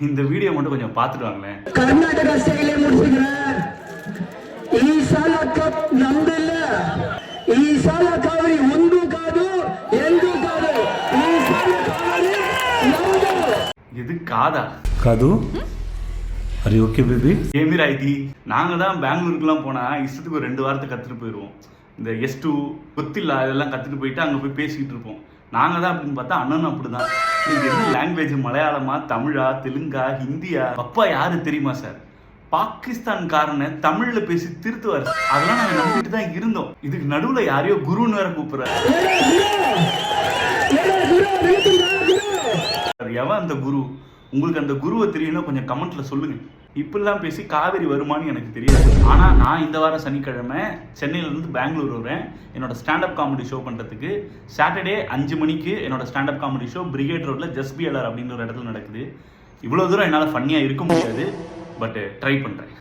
இந்த வீடியோ மட்டும் கொஞ்சம் பார்த்துட்டு வாங்களேன். கர்நாடகா ஸ்டைலே முடிச்சுக்கிறேன். ఈసాల కప్ నందిల్ల ఈసాల కావరి ముందు కాదు ఎందు కాదు ఈసాల కావరి నందు. இது காதா కాదు. అరే ఓకే బేబీ. ஏமிரா இது நாங்கள் தான் பெங்களூருக்குலாம் போனால் இஷ்டத்துக்கு ஒரு 2 வாரத்தை கற்றுட்டு போயிடுவோம். இந்த S2 கொத்தில்லா இதெல்லாம் கற்றுட்டு போயிட்டு அங்கே போய் பேசிக்கிட்டு இருப்போம். நாங்கள் தான் அப்படின்னு பார்த்தா அண்ணனும் அப்படி தான். நீங்கள் என்ன லாங்குவேஜ், மலையாளமா, தமிழா, தெலுங்கா, ஹிந்தியா? அப்பா யாரு தெரியுமா சார்? பாகிஸ்தான்காரனை தமிழ்ல பேசி திருத்துவார். அதெல்லாம் நாங்கள் நம்பிட்டு தான் இருந்தோம். இதுக்கு நடுவில் யாரையோ குருன்னு வேற கூப்பிடுறாரு. எவன் அந்த குரு? உங்களுக்கு அந்த குருவை தெரியும்னா கொஞ்சம் கமெண்ட்ல சொல்லுங்க. இப்படிலாம் பேசி காவேரி வருமானு எனக்கு தெரியாது. ஆனால் நான் இந்த வாரம் சனிக்கிழமை சென்னையிலேருந்து பெங்களூர் வருவேன் என்னோட ஸ்டாண்டப் காமெடி ஷோ பண்ணுறதுக்கு. சாட்டர்டே 5 மணிக்கு என்னோட ஸ்டாண்டப் காமெடி ஷோ பிரிகேட் ரோட்டில் ஜஸ்பிஎல்ஆர் அப்படின்ற ஒரு இடத்துல நடக்குது. இவ்வளோ தூரம் என்னால் ஃபன்னியாக இருக்க முடியாது, பட் ட்ரை பண்ணுறேன்.